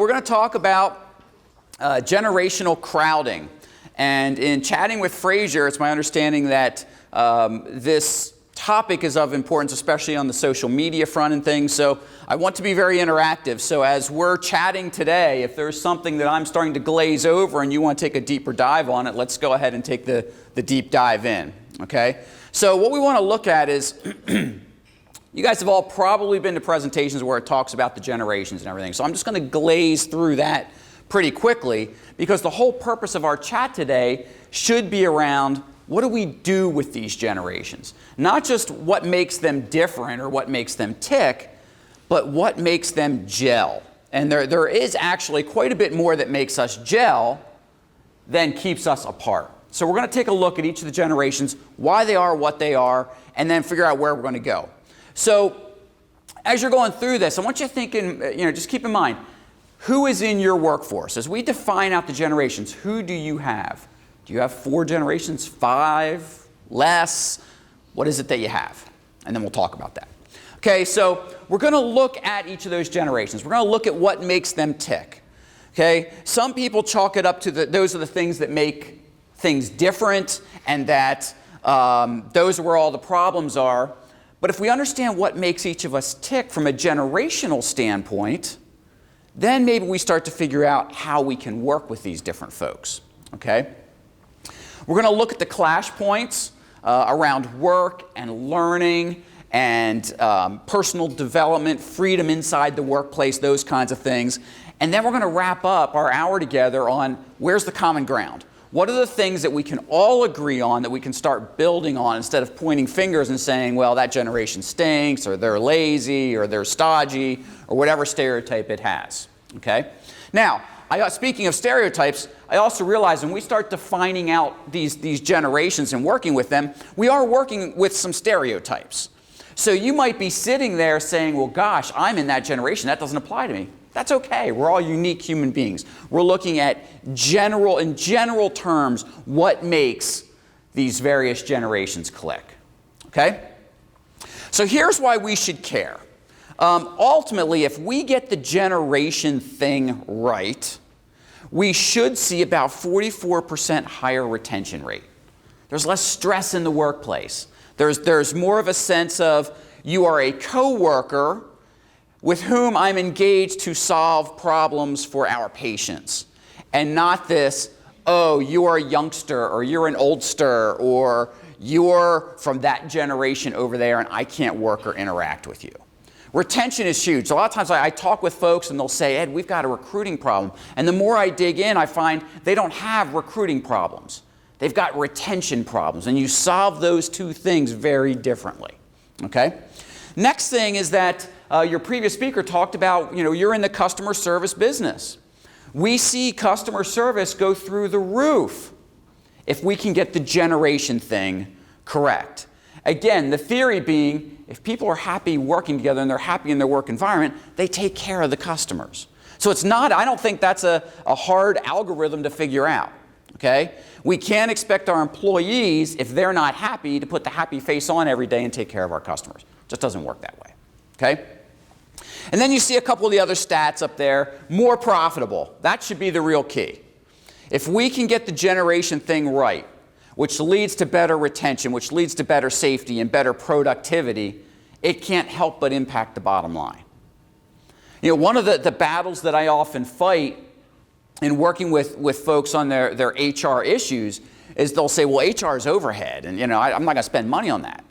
we're going to talk about generational crowding. And in chatting with Fraser, it's my understanding that this topic is of importance, especially on the social media front and things. So I want to be very interactive. So as we're chatting today, if there's something that I'm starting to glaze over and you want to take a deeper dive on it, let's go ahead and take the deep dive in. Okay? So what we want to look at is, you guys have all probably been to presentations where it talks about the generations and everything. So I'm just going to glaze through that pretty quickly, because the whole purpose of our chat today should be around what do we do with these generations? Not just what makes them different or what makes them tick, but what makes them gel. And there is actually quite a bit more that makes us gel than keeps us apart. So we're going to take a look at each of the generations, why they are what they are, and then figure out where we're going to go. So as you're going through this, I want you thinking, just keep in mind, who is in your workforce? As we define out the generations, who do you have? Do you have 4 generations, 5, less? What is it that you have? And then we'll talk about that. Okay, so we're going to look at each of those generations. We're going to look at what makes them tick. Okay, some people chalk it up to those are the things that make things different, and that those are where all the problems are. But if we understand what makes each of us tick from a generational standpoint, then maybe we start to figure out how we can work with these different folks. Okay? We're going to look at the clash points around work and learning and personal development, freedom inside the workplace, those kinds of things. And then we're going to wrap up our hour together on where's the common ground. What are the things that we can all agree on that we can start building on instead of pointing fingers and saying, well, that generation stinks, or they're lazy, or they're stodgy, or whatever stereotype it has. Okay? Now, speaking of stereotypes, I also realize when we start defining out these generations and working with them, we are working with some stereotypes. So you might be sitting there saying, well, gosh, I'm in that generation. That doesn't apply to me. That's okay. We're all unique human beings. We're looking at in general terms, what makes these various generations click. Okay? So here's why we should care. Ultimately, if we get the generation thing right, we should see about 44% higher retention rate. There's less stress in the workplace. There's more of a sense of you are a coworker with whom I'm engaged to solve problems for our patients. And not this, oh, you're a youngster, or you're an oldster, or you're from that generation over there and I can't work or interact with you. Retention is huge. So a lot of times I talk with folks and they'll say, Ed, we've got a recruiting problem. And the more I dig in, I find they don't have recruiting problems. They've got retention problems. And you solve those two things very differently. Okay? Next thing is that your previous speaker talked about, you're in the customer service business. We see customer service go through the roof if we can get the generation thing correct. Again, the theory being, if people are happy working together and they're happy in their work environment, they take care of the customers. So I don't think that's a hard algorithm to figure out. Okay? We can't expect our employees, if they're not happy, to put the happy face on every day and take care of our customers. It just doesn't work that way. Okay? And then you see a couple of the other stats up there. More profitable. That should be the real key. If we can get the generation thing right, which leads to better retention, which leads to better safety and better productivity, it can't help but impact the bottom line. One of the battles that I often fight in working with folks on their HR issues is they'll say, well, HR is overhead, and I'm not going to spend money on that.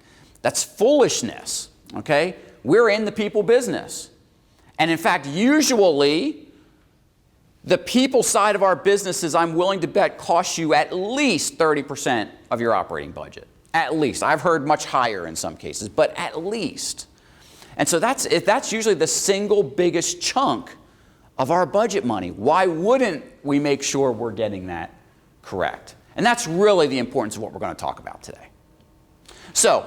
That's foolishness, okay? We're in the people business. And in fact, usually, the people side of our businesses, I'm willing to bet, costs you at least 30% of your operating budget. At least. I've heard much higher in some cases, but at least. And so that's usually the single biggest chunk of our budget money. Why wouldn't we make sure we're getting that correct? And that's really the importance of what we're going to talk about today. So,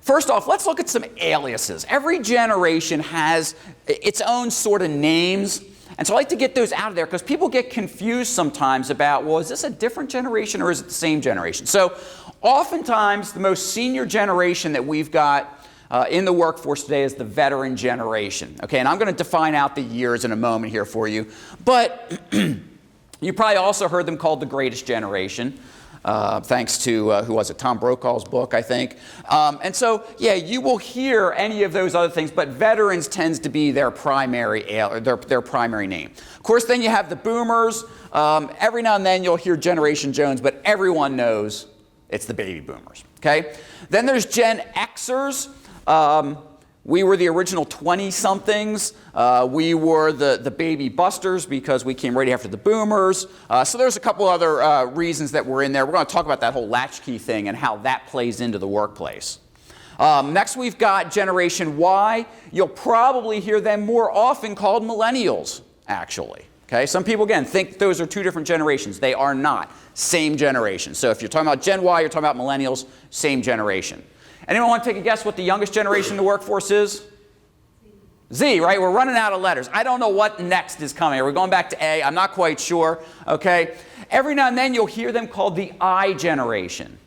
first off, let's look at some aliases. Every generation has its own sort of names. And so I like to get those out of there because people get confused sometimes about, well, is this a different generation or is it the same generation? So oftentimes the most senior generation that we've got in the workforce today is the veteran generation. Okay, and I'm going to define out the years in a moment here for you. But you probably also heard them called the greatest generation. Thanks to, who was it, Tom Brokaw's book, I think. And so, yeah, you will hear any of those other things, but veterans tends to be their primary name. Of course, then you have the boomers. Every now and then you'll hear Generation Jones, but everyone knows it's the baby boomers, okay? Then there's Gen Xers. We were the original 20-somethings. We were the baby busters because we came right after the boomers. So there's a couple other reasons that we're in there. We're going to talk about that whole latchkey thing and how that plays into the workplace. Next, we've got Generation Y. You'll probably hear them more often called Millennials, actually. Okay? Some people, again, think those are two different generations. They are not. Same generation. So if you're talking about Gen Y, you're talking about Millennials, same generation. Anyone want to take a guess what the youngest generation in the workforce is? Z, right? We're running out of letters. I don't know what next is coming. We're going back to A. I'm not quite sure. Okay? Every now and then you'll hear them called the I generation.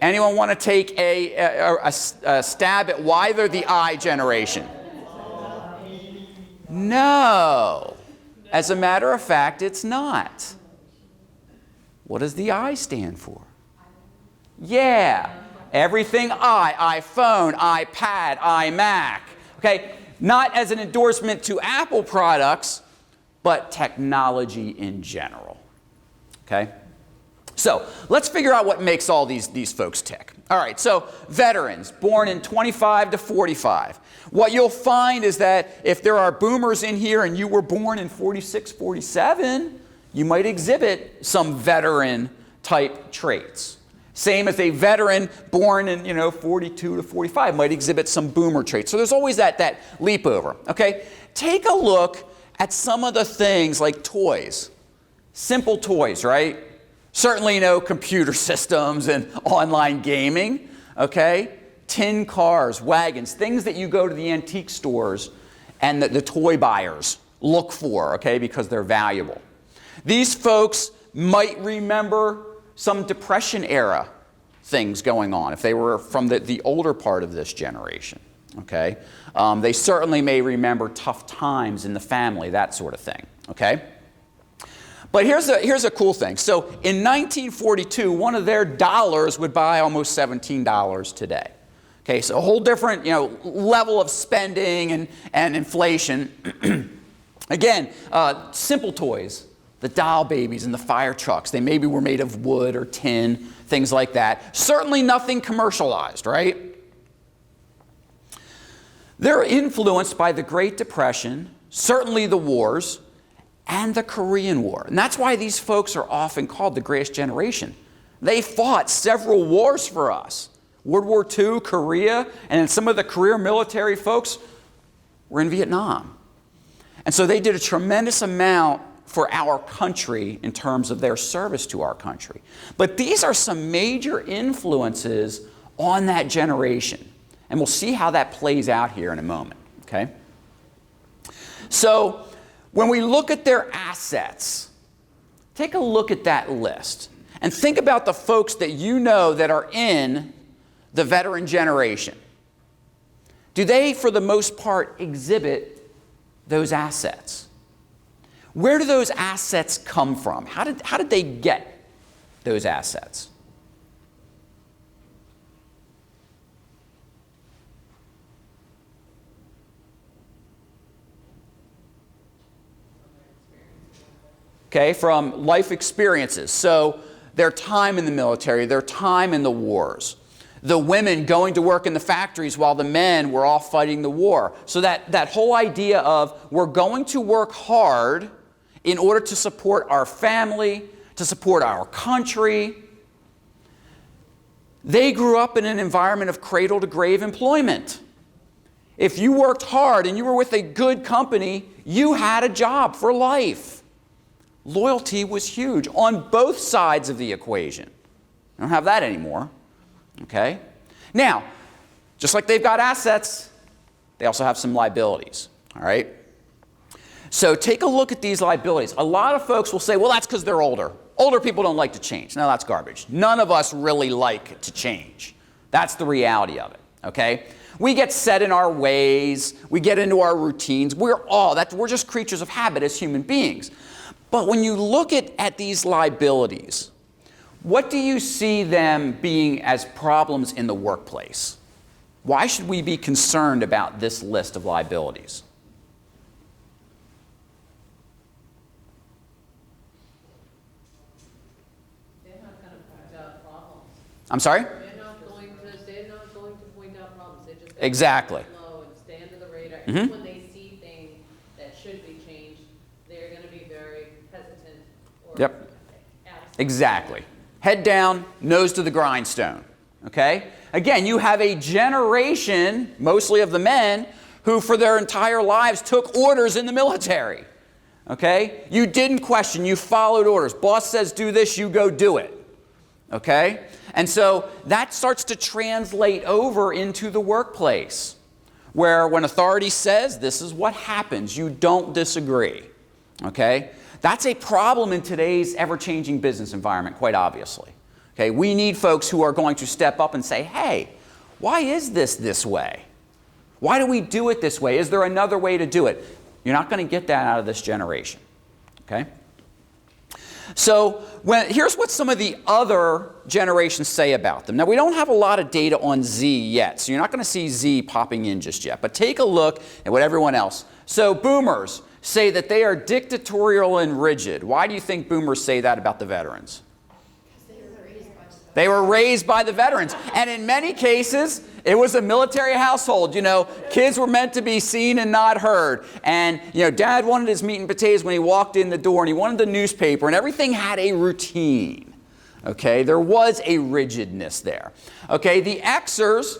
Anyone want to take a stab at why they're the I generation? No. As a matter of fact, it's not. What does the I stand for? Yeah. Everything iPhone, iPad, iMac. Okay, not as an endorsement to Apple products, but technology in general. Okay? So, let's figure out what makes all these folks tick. All right, so veterans, born in 25 to 45. What you'll find is that if there are boomers in here and you were born in 46, 47, you might exhibit some veteran type traits. Same as a veteran born in 42 to 45 might exhibit some boomer traits. So there's always that leap over. Okay? Take a look at some of the things like toys. Simple toys, right? Certainly computer systems and online gaming. Okay? Tin cars, wagons, things that you go to the antique stores and the toy buyers look for, okay, because they're valuable. These folks might remember some Depression era things going on if they were from the older part of this generation. Okay? They certainly may remember tough times in the family, that sort of thing. Okay? But here's a cool thing. So in 1942, one of their dollars would buy almost $17 today. Okay, so a whole different level of spending and inflation. Again, simple toys. The doll babies and the fire trucks, they maybe were made of wood or tin, things like that. Certainly nothing commercialized, right? They're influenced by the Great Depression, certainly the wars, and the Korean War. And that's why these folks are often called the greatest generation. They fought several wars for us. World War II, Korea, and some of the career military folks were in Vietnam. And so they did a tremendous amount for our country in terms of their service to our country. But these are some major influences on that generation. And we'll see how that plays out here in a moment. Okay? So, when we look at their assets, take a look at that list. And think about the folks that you know that are in the veteran generation. Do they, for the most part, exhibit those assets? Where do those assets come from? How did they get those assets? Okay, from life experiences. So their time in the military, their time in the wars. The women going to work in the factories while the men were all fighting the war. So that whole idea of we're going to work hard in order to support our family, to support our country. They grew up in an environment of cradle-to-grave employment. If you worked hard and you were with a good company, you had a job for life. Loyalty was huge on both sides of the equation. I don't have that anymore. Okay? Now, just like they've got assets, they also have some liabilities. All right? So take a look at these liabilities. A lot of folks will say, well, that's because they're older. Older people don't like to change. No, that's garbage. None of us really like to change. That's the reality of it, okay? We get set in our ways. We get into our routines. We're just creatures of habit as human beings. But when you look at these liabilities, what do you see them being as problems in the workplace? Why should we be concerned about this list of liabilities? They're not going to point out problems. I'm sorry? They're not going to point out problems. They're just going Exactly. to flow and stay under the radar. Mm-hmm. And when they see things that should be changed, they're going to be very hesitant. Or Yep. absent. Exactly. Head down, nose to the grindstone. Okay? Again, you have a generation, mostly of the men, who for their entire lives took orders in the military. Okay? You didn't question, you followed orders. Boss says do this, you go do it. Okay? And so that starts to translate over into the workplace, where when authority says this is what happens, you don't disagree. Okay? That's a problem in today's ever-changing business environment, quite obviously. Okay? We need folks who are going to step up and say, hey, why is this way? Why do we do it this way? Is there another way to do it? You're not going to get that out of this generation. Okay? So here's what some of the other generations say about them. Now, we don't have a lot of data on Z yet, so you're not going to see Z popping in just yet. But take a look at what everyone else. So boomers say that they are dictatorial and rigid. Why do you think boomers say that about the veterans? They were raised by the veterans. And in many cases, it was a military household. You know, kids were meant to be seen and not heard. And, you know, dad wanted his meat and potatoes when he walked in the door, and he wanted the newspaper, and everything had a routine. Okay, there was a rigidness there. Okay, the Xers,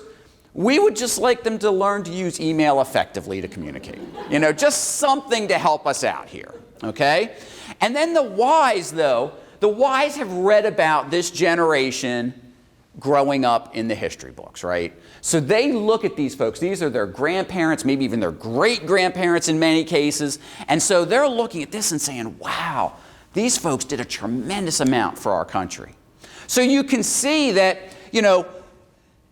we would just like them to learn to use email effectively to communicate. You know, just something to help us out here. Okay? And then the Ys, though, the Ys have read about this generation growing up in the history books, right? So they look at these folks. These are their grandparents, maybe even their great-grandparents in many cases. And so they're looking at this and saying, wow, these folks did a tremendous amount for our country. So you can see that, you know,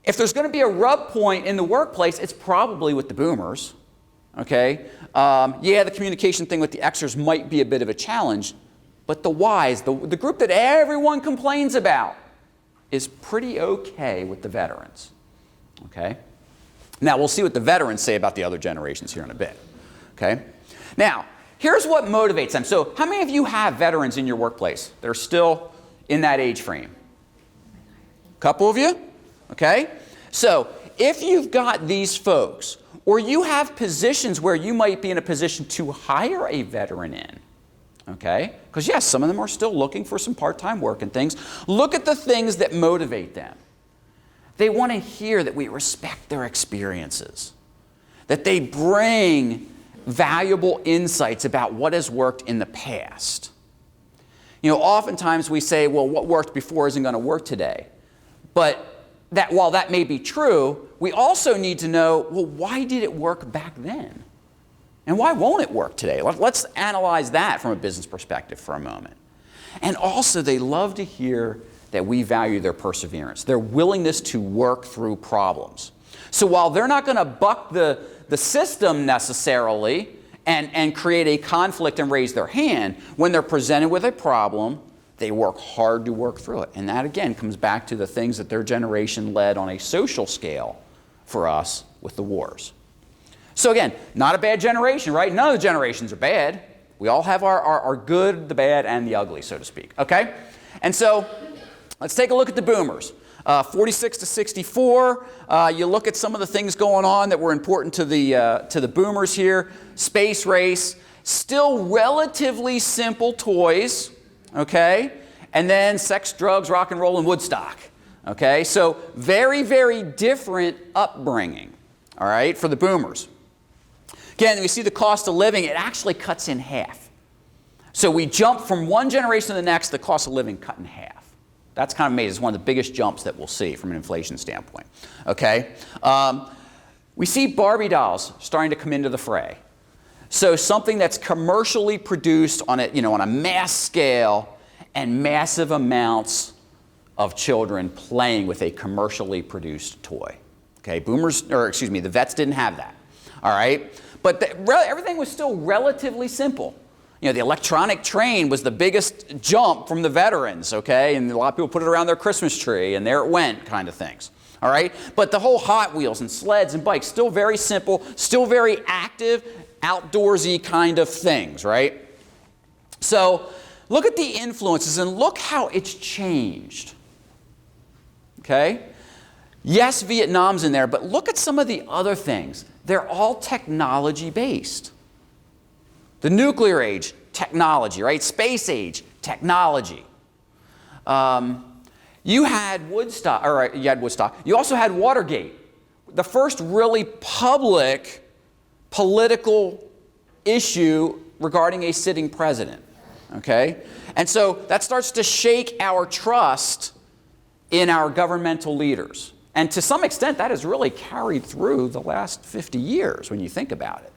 if there's going to be a rub point in the workplace, it's probably with the boomers, okay? Yeah, the communication thing with the Xers might be a bit of a challenge, but the Ys, the group that everyone complains about, is pretty okay with the veterans. Okay? Now, we'll see what the veterans say about the other generations here in a bit. Okay? Now, here's what motivates them. So, how many of you have veterans in your workplace that are still in that age frame? A couple of you? Okay? So, if you've got these folks, or you have positions where you might be in a position to hire a veteran in, okay? Because yes, some of them are still looking for some part-time work and things. Look at the things that motivate them. They want to hear that we respect their experiences, that they bring valuable insights about what has worked in the past. You know, oftentimes we say, well, what worked before isn't going to work today. But while that may be true, we also need to know, well, why did it work back then? And why won't it work today? Let's analyze that from a business perspective for a moment. And also, they love to hear that we value their perseverance, their willingness to work through problems. So while they're not going to buck the system necessarily and create a conflict and raise their hand, when they're presented with a problem, they work hard to work through it. And that, again, comes back to the things that their generation led on a social scale for us with the wars. So again, not a bad generation, right? None of the generations are bad. We all have our good, the bad, and the ugly, so to speak, okay? And so let's take a look at the boomers. 46 to 64, you look at some of the things going on that were important to the boomers here. Space race, still relatively simple toys, okay? And then sex, drugs, rock and roll, and Woodstock, okay? So very, very different upbringing, all right, for the boomers. Again, we see the cost of living, it actually cuts in half. So we jump from one generation to the next, the cost of living cut in half. That's kind of amazing. It's one of the biggest jumps that we'll see from an inflation standpoint. Okay? We see Barbie dolls starting to come into the fray. So something that's commercially produced on a mass scale, and massive amounts of children playing with a commercially produced toy. Okay, the vets didn't have that. All right, but everything was still relatively simple. You know, the electronic train was the biggest jump from the veterans, okay? And a lot of people put it around their Christmas tree, and there it went, kind of things. All right? But the whole Hot Wheels and sleds and bikes, still very simple, still very active, outdoorsy kind of things, right? So look at the influences and look how it's changed. Okay? Yes, Vietnam's in there, but look at some of the other things. They're all technology-based. The nuclear age, technology, right? Space age, technology. You had Woodstock. You also had Watergate, the first really public political issue regarding a sitting president. Okay? And so that starts to shake our trust in our governmental leaders. And to some extent, that has really carried through the last 50 years when you think about it.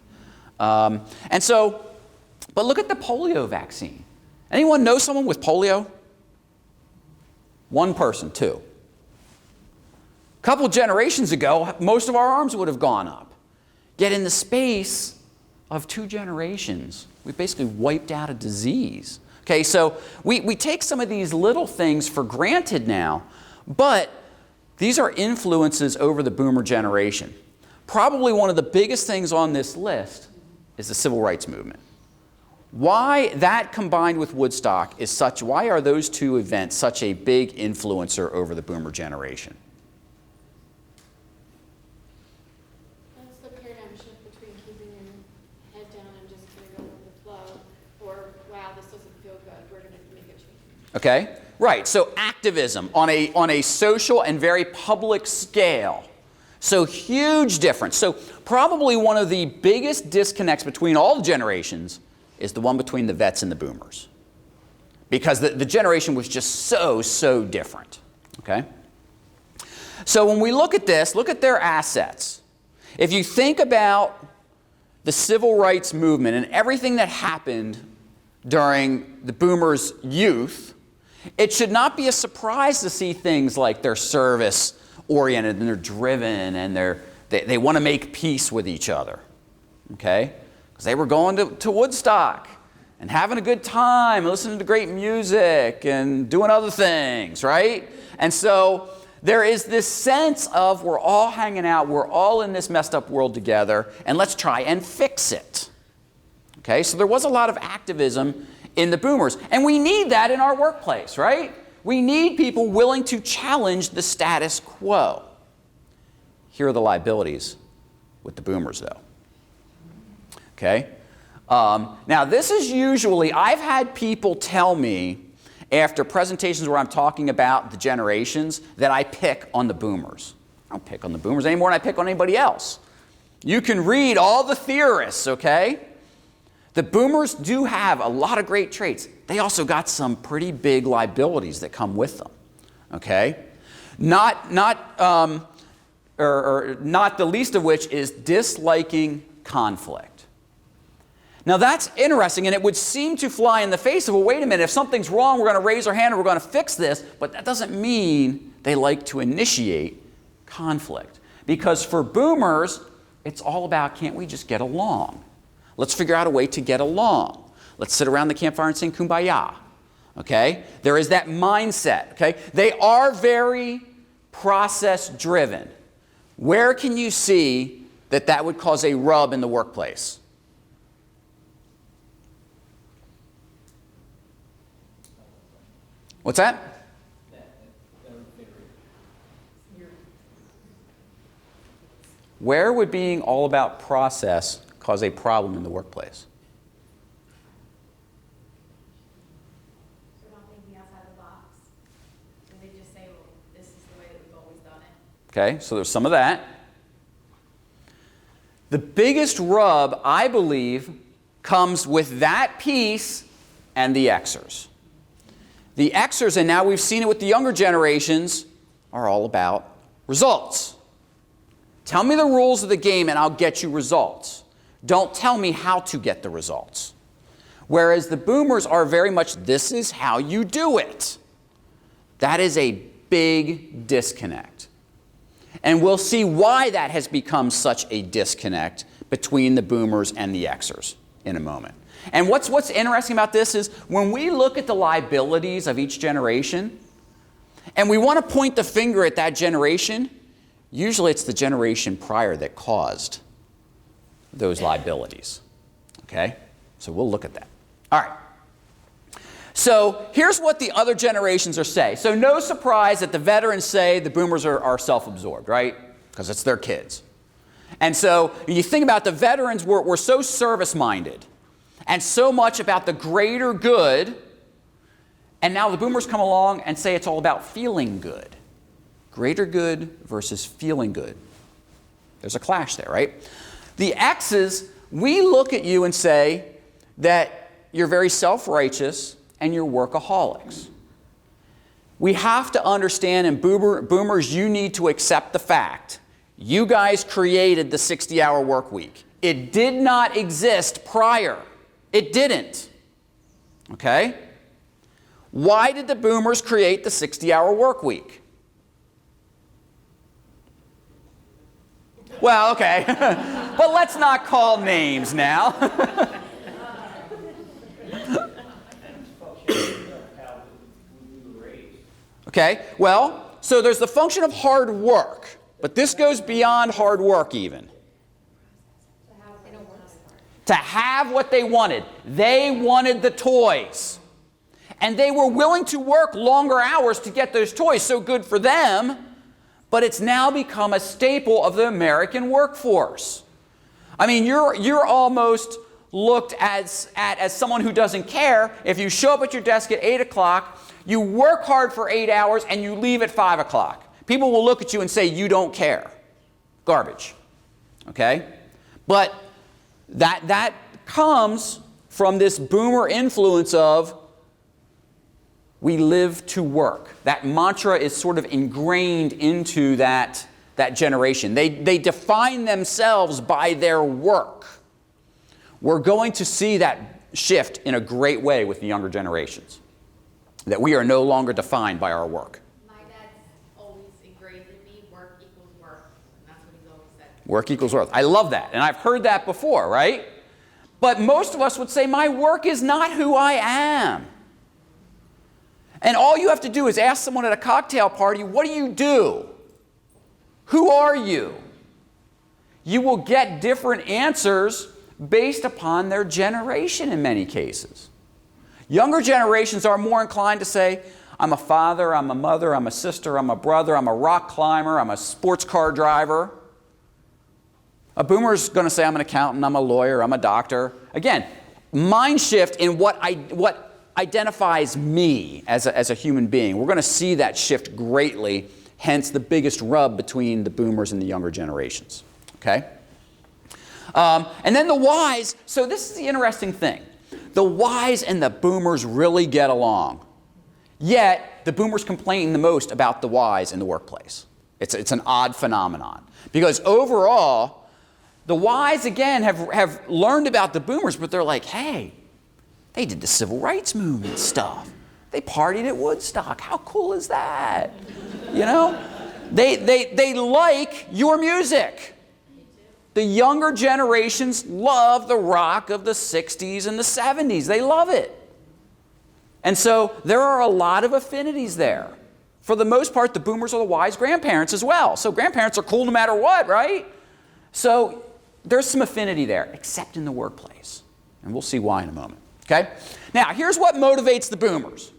But look at the polio vaccine. Anyone know someone with polio? One person, two. A couple generations ago, most of our arms would have gone up. Yet in the space of 2 generations, we basically wiped out a disease. Okay, so we take some of these little things for granted now, but these are influences over the boomer generation. Probably one of the biggest things on this list is the civil rights movement. Why that combined with Woodstock is why are those two events such a big influencer over the boomer generation? That's the paradigm shift between keeping your head down and just kind of going with the flow, or wow, this doesn't feel good, we're going to make a change. Okay, right. So activism on a social and very public scale. So huge difference. So probably one of the biggest disconnects between all the generations is the one between the vets and the boomers. Because the generation was just so different, okay? So when we look at this, look at their assets. If you think about the civil rights movement and everything that happened during the boomers' youth, it should not be a surprise to see things like they're service-oriented and they're driven and they want to make peace with each other, okay? Because they were going to Woodstock and having a good time, listening to great music and doing other things, right? And so there is this sense of we're all hanging out, we're all in this messed up world together, and let's try and fix it. Okay, so there was a lot of activism in the boomers, and we need that in our workplace, right? We need people willing to challenge the status quo. Here are the liabilities with the boomers, though. Okay? Now, this is usually, I've had people tell me after presentations where I'm talking about the generations that I pick on the boomers. I don't pick on the boomers any more than I pick on anybody else. You can read all the theorists, okay? The boomers do have a lot of great traits. They also got some pretty big liabilities that come with them, okay? Not the least of which is disliking conflict. Now that's interesting, and it would seem to fly in the face of, well, wait a minute, if something's wrong, we're going to raise our hand and we're going to fix this, but that doesn't mean they like to initiate conflict. Because for boomers, it's all about, can't we just get along? Let's figure out a way to get along. Let's sit around the campfire and sing Kumbaya, okay? There is that mindset, okay? They are very process-driven. Where can you see that would cause a rub in the workplace? What's that? Where would being all about process cause a problem in the workplace? They're not thinking outside the box. And they just say, well, this is the way that we've always done it. Okay, so there's some of that. The biggest rub, I believe, comes with that piece and the Xers. The Xers, and now we've seen it with the younger generations, are all about results. Tell me the rules of the game and I'll get you results. Don't tell me how to get the results. Whereas the boomers are very much, this is how you do it. That is a big disconnect. And we'll see why that has become such a disconnect between the boomers and the Xers in a moment. And what's interesting about this is when we look at the liabilities of each generation, and we want to point the finger at that generation, usually it's the generation prior that caused those liabilities. Okay? So we'll look at that. All right. So here's what the other generations are saying. So no surprise that the veterans say the boomers are self-absorbed, right? Because it's their kids. And so you think about the veterans were so service-minded and so much about the greater good, and now the boomers come along and say it's all about feeling good. Greater good versus feeling good. There's a clash there, right? The X's, we look at you and say that you're very self-righteous and you're workaholics. We have to understand, and boomers, you need to accept the fact, you guys created the 60-hour work week. It did not exist prior. It didn't. Okay? Why did the boomers create the 60-hour work week? Well, okay. But let's not call names now. Okay, well, so there's the function of hard work, but this goes beyond hard work even. To have what they wanted. They wanted the toys. And they were willing to work longer hours to get those toys, so good for them, but it's now become a staple of the American workforce. I mean, you're almost looked at as someone who doesn't care if you show up at your desk at 8 o'clock, you work hard for 8 hours, and you leave at 5 o'clock. People will look at you and say, you don't care. Garbage. Okay? But that comes from this boomer influence of we live to work. That mantra is sort of ingrained into that generation. They define themselves by their work. We're going to see that shift in a great way with the younger generations. That we are no longer defined by our work. My dad's always engraved in me, work equals worth. And that's what he's always said. Work equals worth. I love that. And I've heard that before, right? But most of us would say, my work is not who I am. And all you have to do is ask someone at a cocktail party, what do you do? Who are you? You will get different answers based upon their generation in many cases. Younger generations are more inclined to say, I'm a father, I'm a mother, I'm a sister, I'm a brother, I'm a rock climber, I'm a sports car driver. A boomer is going to say, I'm an accountant, I'm a lawyer, I'm a doctor. Again, mind shift in what identifies me as a human being. We're going to see that shift greatly, hence the biggest rub between the boomers and the younger generations. Okay? And then the Ys, so this is the interesting thing. The Ys and the boomers really get along. Yet, the boomers complain the most about the Ys in the workplace. It's an odd phenomenon. Because overall, the Ys, again, have learned about the boomers, but they're like, hey, they did the civil rights movement stuff. They partied at Woodstock. How cool is that? You know? They like your music. The younger generations love the rock of the 60s and the 70s. They love it. And so there are a lot of affinities there. For the most part, the boomers are the Ys grandparents as well. So grandparents are cool no matter what, right? So there's some affinity there, except in the workplace. And we'll see why in a moment. Okay? Now, here's what motivates the boomers.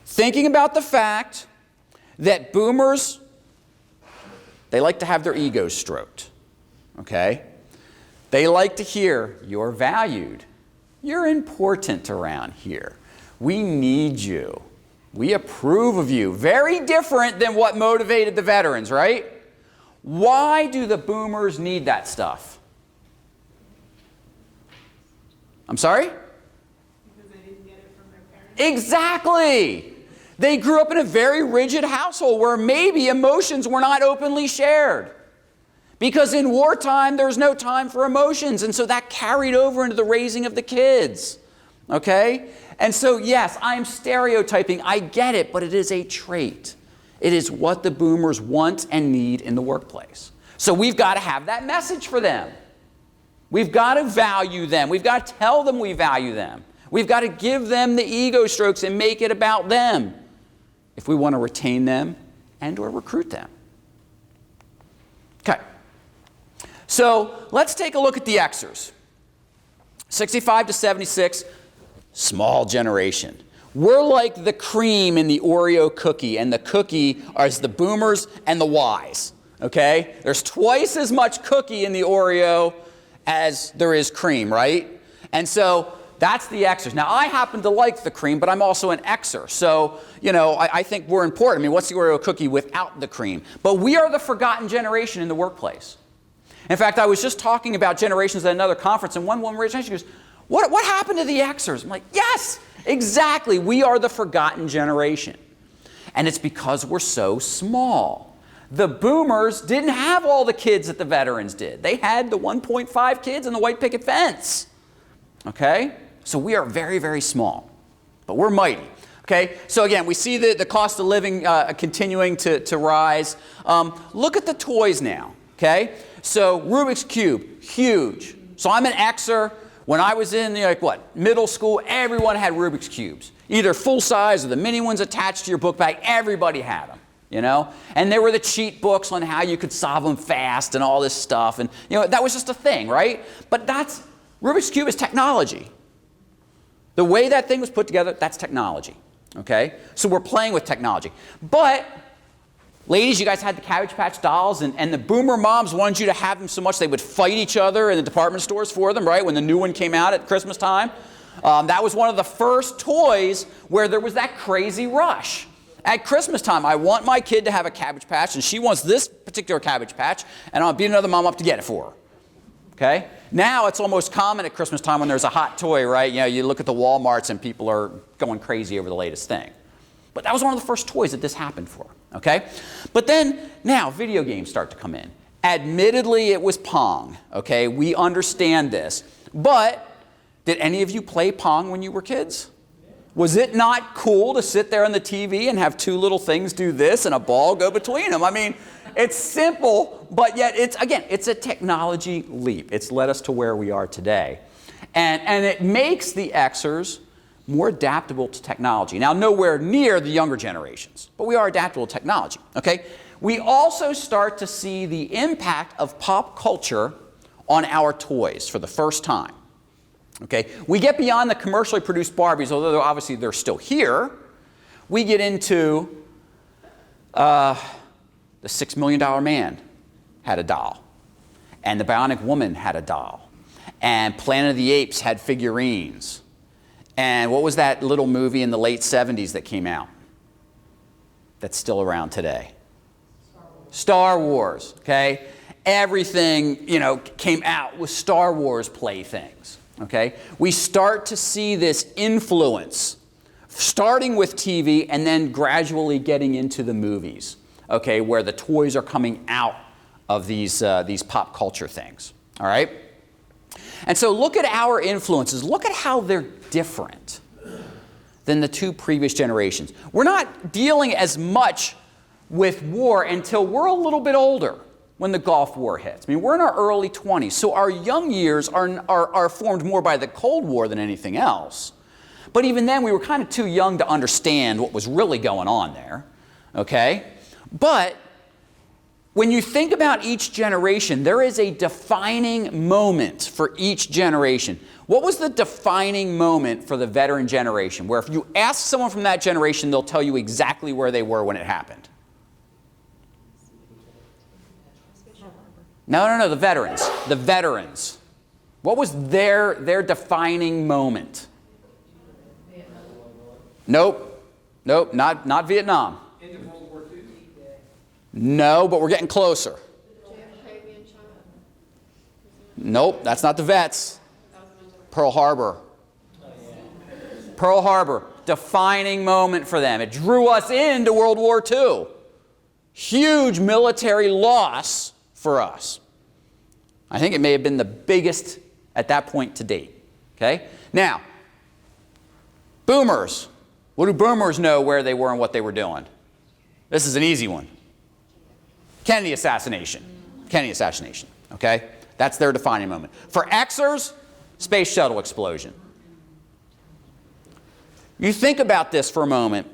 Thinking about the fact that boomers, they like to have their egos stroked. Okay? They like to hear, you're valued. You're important around here. We need you. We approve of you. Very different than what motivated the veterans, right? Why do the boomers need that stuff? I'm sorry? Because they didn't get it from their parents. Exactly. They grew up in a very rigid household where maybe emotions were not openly shared. Because in wartime, there's no time for emotions. And so that carried over into the raising of the kids. Okay? And so, yes, I'm stereotyping. I get it, but it is a trait. It is what the boomers want and need in the workplace. So we've got to have that message for them. We've got to value them. We've got to tell them we value them. We've got to give them the ego strokes and make it about them if we want to retain them and or recruit them. Okay. So let's take a look at the Xers. 65 to 76, small generation. We're like the cream in the Oreo cookie, and the cookie is the boomers and the Ys. Okay? There's twice as much cookie in the Oreo as there is cream, right? And so that's the Xers. Now, I happen to like the cream, but I'm also an Xer. So, you know, I think we're important. I mean, what's the Oreo cookie without the cream? But we are the forgotten generation in the workplace. In fact, I was just talking about generations at another conference, and one woman raised her hand. She goes, what happened to the Xers? I'm like, yes, exactly. We are the forgotten generation. And it's because we're so small. The boomers didn't have all the kids that the veterans did. They had the 1.5 kids and the white picket fence. Okay? So we are very, very small. But we're mighty. Okay? So again, we see the cost of living continuing to rise. Look at the toys now. Okay? So Rubik's Cube, huge. So I'm an Xer. When I was in middle school, everyone had Rubik's Cubes. Either full size or the mini ones attached to your book bag. Everybody had them. You know, and there were the cheat books on how you could solve them fast and all this stuff, and you know that was just a thing, right? But Rubik's Cube is technology. The way that thing was put together, that's technology. Okay, so we're playing with technology. But ladies, you guys had the Cabbage Patch dolls, and the boomer moms wanted you to have them so much they would fight each other in the department stores for them, right? When the new one came out at Christmas time, that was one of the first toys where there was that crazy rush. At Christmas time, I want my kid to have a Cabbage Patch, and she wants this particular Cabbage Patch, and I'll beat another mom up to get it for her. Okay? Now it's almost common at Christmas time when there's a hot toy, right? You know, you look at the Walmarts and people are going crazy over the latest thing. But that was one of the first toys that this happened for. Okay? But then, now, video games start to come in. Admittedly, it was Pong. Okay? We understand this. But did any of you play Pong when you were kids? Was it not cool to sit there on the TV and have two little things do this and a ball go between them? I mean, it's simple, but yet it's a technology leap. It's led us to where we are today. And it makes the Xers more adaptable to technology. Now, nowhere near the younger generations, but we are adaptable to technology, okay? We also start to see the impact of pop culture on our toys for the first time. Okay, we get beyond the commercially produced Barbies, although obviously they're still here. We get into the $6 Million Man had a doll, and the Bionic Woman had a doll, and Planet of the Apes had figurines. And what was that little movie in the late 70s that came out that's still around today? Star Wars, okay? Everything, you know, came out with Star Wars playthings. Okay? We start to see this influence, starting with TV and then gradually getting into the movies, okay, where the toys are coming out of these pop culture things. All right? And so look at our influences. Look at how they're different than the two previous generations. We're not dealing as much with war until we're a little bit older. When the Gulf War hits. I mean, we're in our early 20s, so our young years are formed more by the Cold War than anything else. But even then, we were kind of too young to understand what was really going on there, okay? But when you think about each generation, there is a defining moment for each generation. What was the defining moment for the veteran generation, where if you ask someone from that generation, they'll tell you exactly where they were when it happened? No, the veterans. The veterans. What was their defining moment? Nope, not Vietnam. Into World War II? No, but we're getting closer. JFK being shot up. Nope, that's not the vets. Pearl Harbor. Pearl Harbor, defining moment for them. It drew us into World War II. Huge military loss for us. I think it may have been the biggest at that point to date. Okay? Now, boomers. What do boomers know where they were and what they were doing? This is an easy one. Kennedy assassination. Kennedy assassination, okay? That's their defining moment. For Xers, space shuttle explosion. You think about this for a moment.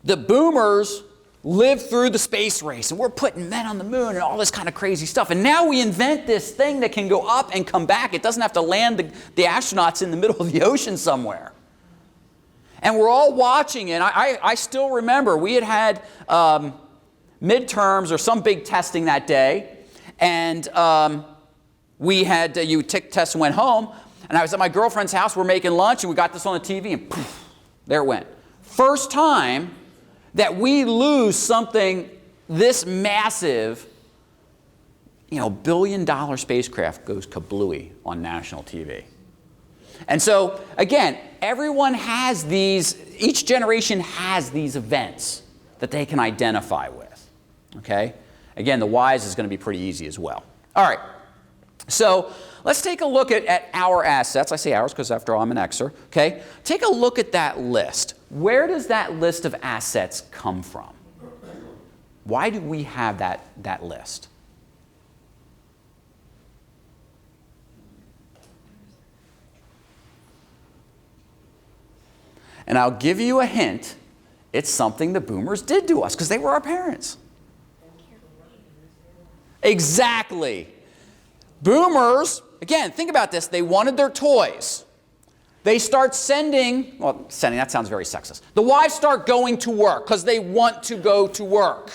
The boomers lived through the space race, and we're putting men on the moon and all this kind of crazy stuff. And now we invent this thing that can go up and come back. It doesn't have to land the astronauts in the middle of the ocean somewhere. And we're all watching it. I still remember we had midterms or some big testing that day. And we had, you took tests and went home. And I was at my girlfriend's house. We're making lunch, and we got this on the TV, and poof, there it went. First time that we lose something this massive, billion-dollar spacecraft goes kablooey on national TV. And so, again, everyone has these, each generation has these events that they can identify with, okay? Again, the whys is going to be pretty easy as well. All right, so let's take a look at our assets. I say ours because, after all, I'm an Xer, okay? Take a look at that list. Where does that list of assets come from? Why do we have that list? And I'll give you a hint. It's something the boomers did to us because they were our parents. Exactly. Boomers, again, think about this. They wanted their toys. They start sending, that sounds very sexist. The wives start going to work because they want to go to work.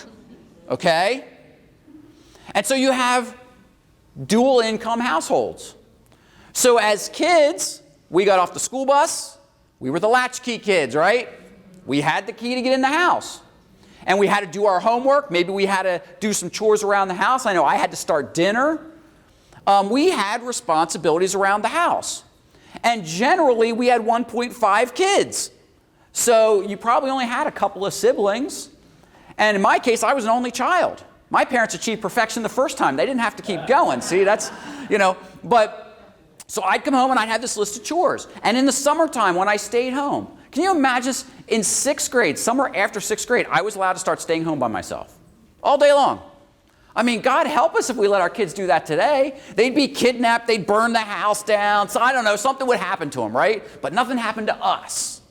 Okay? And so you have dual income households. So as kids, we got off the school bus. We were the latchkey kids, right? We had the key to get in the house. And we had to do our homework. Maybe we had to do some chores around the house. I know I had to start dinner. We had responsibilities around the house. And generally, we had 1.5 kids. So you probably only had a couple of siblings. And in my case, I was an only child. My parents achieved perfection the first time. They didn't have to keep going. See, that's, so I'd come home and I'd have this list of chores. And in the summertime, when I stayed home, can you imagine in 6th grade, summer after 6th grade, I was allowed to start staying home by myself all day long. I mean, God help us if we let our kids do that today. They'd be kidnapped, they'd burn the house down, so I don't know, something would happen to them, right? But nothing happened to us,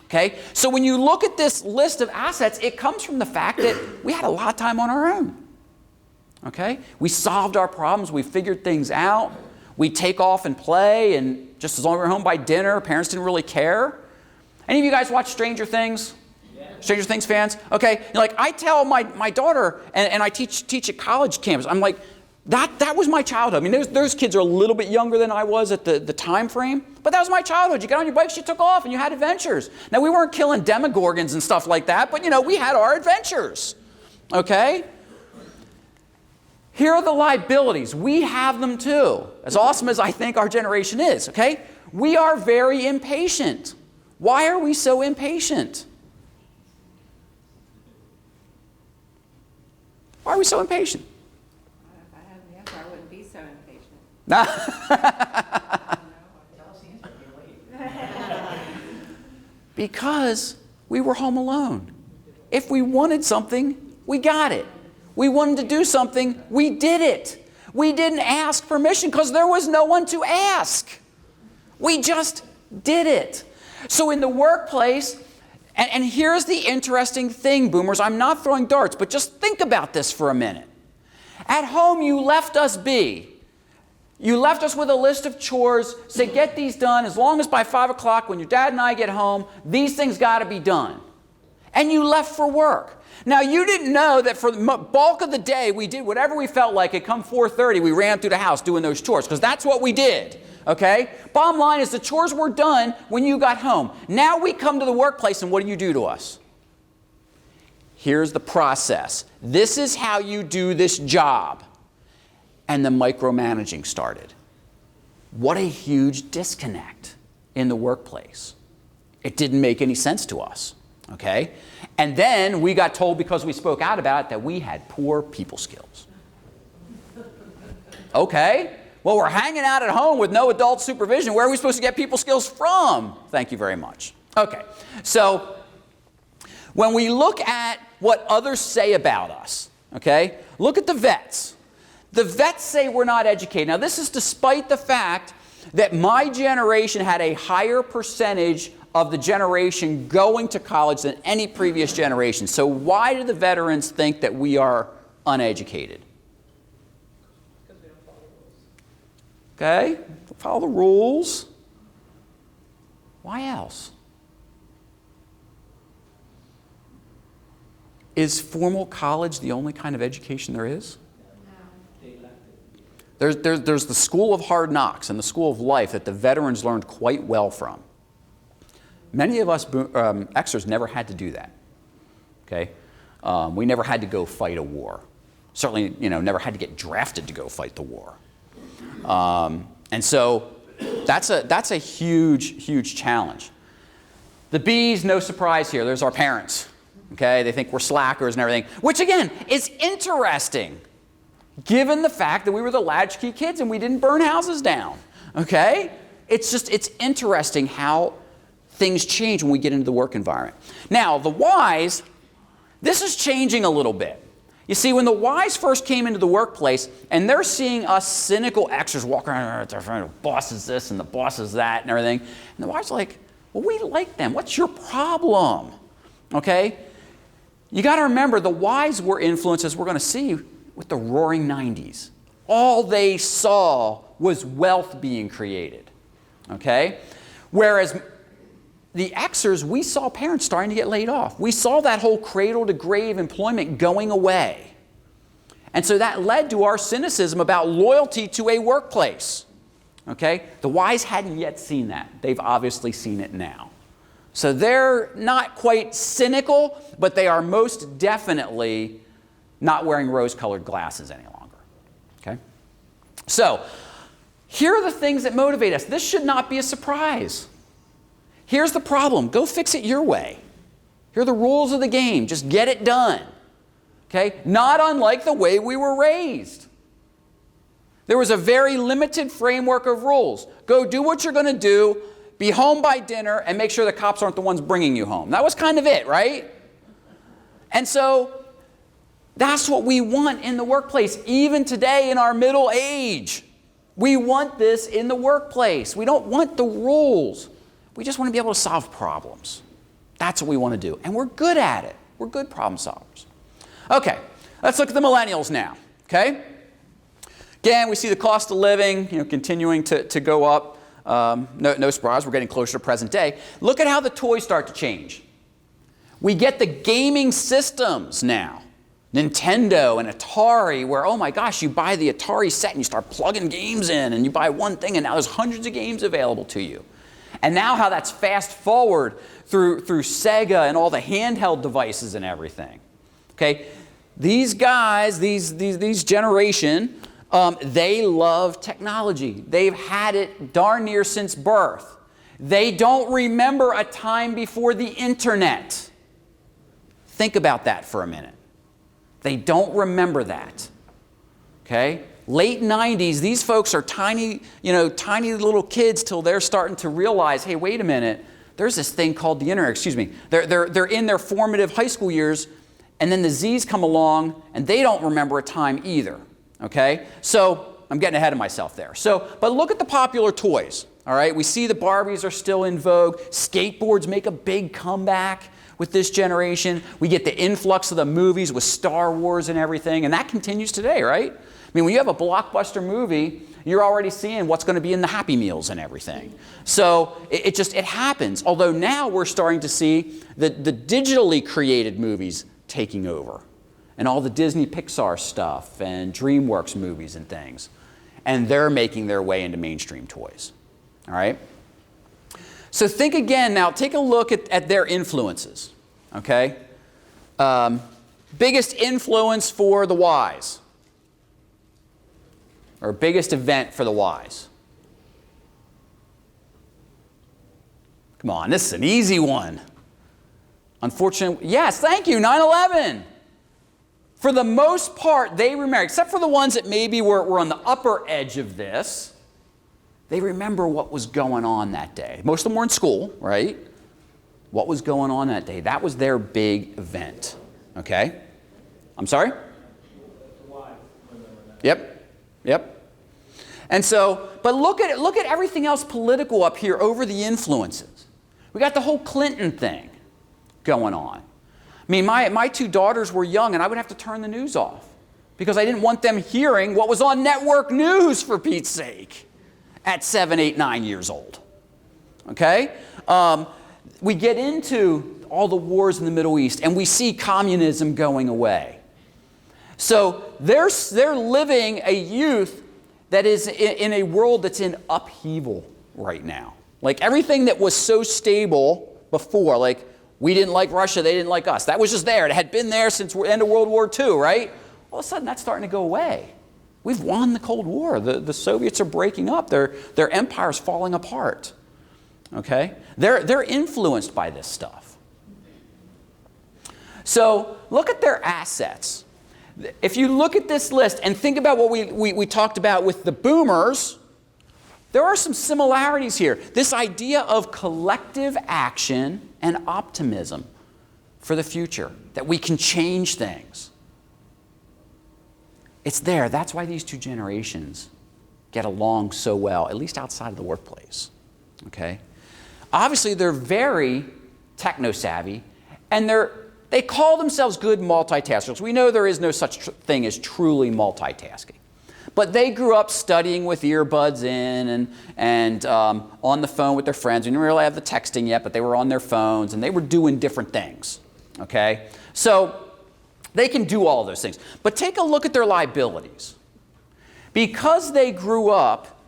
okay? So when you look at this list of assets, it comes from the fact that we had a lot of time on our own, okay? We solved our problems, we figured things out, we take off and play, and just as long as we were home by dinner, parents didn't really care. Any of you guys watch Stranger Things? Stranger Things fans? Okay, I tell my daughter, and I teach at college campus, I'm like, that was my childhood. I mean, those kids are a little bit younger than I was at the time frame, but that was my childhood. You got on your bikes, you took off, and you had adventures. Now, we weren't killing demogorgons and stuff like that, but, we had our adventures, okay? Here are the liabilities. We have them too, as awesome as I think our generation is, okay? We are very impatient. Why are we so impatient? Why are we so impatient? If I had the answer, I wouldn't be so impatient. Because we were home alone. If we wanted something, we got it. We wanted to do something, we did it. We didn't ask permission because there was no one to ask. We just did it. So in the workplace, and here's the interesting thing, boomers. I'm not throwing darts, but just think about this for a minute. At home, you left us be. You left us with a list of chores, said, get these done as long as by 5 o'clock when your dad and I get home, these things got to be done. And you left for work. Now, you didn't know that for the bulk of the day, we did whatever we felt like. It come 4:30, we ran through the house doing those chores, because that's what we did. Okay? Bottom line is the chores were done when you got home. Now we come to the workplace, and what do you do to us? Here's the process. This is how you do this job. And the micromanaging started. What a huge disconnect in the workplace. It didn't make any sense to us. Okay? And then we got told, because we spoke out about it, that we had poor people skills. Okay? Well, we're hanging out at home with no adult supervision. Where are we supposed to get people skills from? Thank you very much. Okay, so when we look at what others say about us, okay? Look at the vets. The vets say we're not educated. Now, this is despite the fact that my generation had a higher percentage of the generation going to college than any previous generation. So why do the veterans think that we are uneducated? Because we don't follow the rules. Okay, follow the rules. Why else? Is formal college the only kind of education there is? There's the school of hard knocks and the school of life that the veterans learned quite well from. Many of us Xers never had to do that. Okay, we never had to go fight a war. Certainly, never had to get drafted to go fight the war. And so that's a huge challenge. The B's, no surprise here. There's our parents. Okay, they think we're slackers and everything, which again is interesting, given the fact that we were the latchkey kids and we didn't burn houses down. Okay, it's interesting how things change when we get into the work environment. Now, the Y's, this is changing a little bit. You see, when the Y's first came into the workplace and they're seeing us cynical Xers walk around, the boss is this and the boss is that and everything, and the Y's are like, well, we like them. What's your problem? Okay? You got to remember, the Y's were influenced, as we're going to see, with the roaring 90s. All they saw was wealth being created. Okay? Whereas the Xers, we saw parents starting to get laid off. We saw that whole cradle-to-grave employment going away. And so that led to our cynicism about loyalty to a workplace. Okay? The Y's hadn't yet seen that. They've obviously seen it now. So they're not quite cynical, but they are most definitely not wearing rose-colored glasses any longer. Okay? So here are the things that motivate us. This should not be a surprise. Here's the problem. Go fix it your way. Here are the rules of the game. Just get it done. Okay? Not unlike the way we were raised. There was a very limited framework of rules. Go do what you're going to do, be home by dinner, and make sure the cops aren't the ones bringing you home. That was kind of it, right? And so that's what we want in the workplace, even today in our middle age. We want this in the workplace. We don't want the rules. We just want to be able to solve problems. That's what we want to do. And we're good at it. We're good problem solvers. Okay, let's look at the millennials now. Okay? Again, we see the cost of living continuing to go up. No surprise, we're getting closer to present day. Look at how the toys start to change. We get the gaming systems now. Nintendo and Atari, where, oh my gosh, you buy the Atari set and you start plugging games in and you buy one thing and now there's hundreds of games available to you. And now how that's fast forward through Sega and all the handheld devices and everything. Okay, these guys, these generation, they love technology. They've had it darn near since birth. They don't remember a time before the internet. Think about that for a minute. They don't remember that. Okay? Late 90s, these folks are tiny little kids till they're starting to realize, hey, wait a minute, there's this thing called the internet. Excuse me. They're in their formative high school years, and then the Z's come along, and they don't remember a time either. Okay? So I'm getting ahead of myself there. But look at the popular toys. All right? We see the Barbies are still in vogue. Skateboards make a big comeback with this generation. We get the influx of the movies with Star Wars and everything, and that continues today, right? I mean, when you have a blockbuster movie, you're already seeing what's going to be in the Happy Meals and everything. So it happens. Although now we're starting to see the digitally created movies taking over. And all the Disney Pixar stuff and DreamWorks movies and things. And they're making their way into mainstream toys. All right? So think again now, take a look at their influences. Okay? Biggest influence for the Ys. Or biggest event for the Ys. Come on, this is an easy one. Unfortunately, yes, thank you, 9/11. For the most part, they remember, except for the ones that maybe were on the upper edge of this, they remember what was going on that day. Most of them were in school, right? What was going on that day? That was their big event. Okay? I'm sorry? Yep. Yep. And so, but look at everything else political up here over the influences. We got the whole Clinton thing going on. I mean, my two daughters were young, and I would have to turn the news off because I didn't want them hearing what was on network news, for Pete's sake, at 7, 8, 9 years old. Okay? We get into all the wars in the Middle East, and we see communism going away. So they're living a youth that is in a world that's in upheaval right now. Like everything that was so stable before, like we didn't like Russia, they didn't like us. That was just there. It had been there since the end of World War II, right? All of a sudden, that's starting to go away. We've won the Cold War. The Soviets are breaking up. Their empire's falling apart. Okay? They're influenced by this stuff. So look at their assets. If you look at this list and think about what we talked about with the boomers, there are some similarities here. This idea of collective action and optimism for the future, that we can change things. It's there. That's why these two generations get along so well, at least outside of the workplace. Okay? Obviously, they're very techno-savvy, and they call themselves good multitaskers. We know there is no such thing as truly multitasking. But they grew up studying with earbuds in and on the phone with their friends. We didn't really have the texting yet, but they were on their phones, and they were doing different things. Okay? So they can do all those things. But take a look at their liabilities. Because they grew up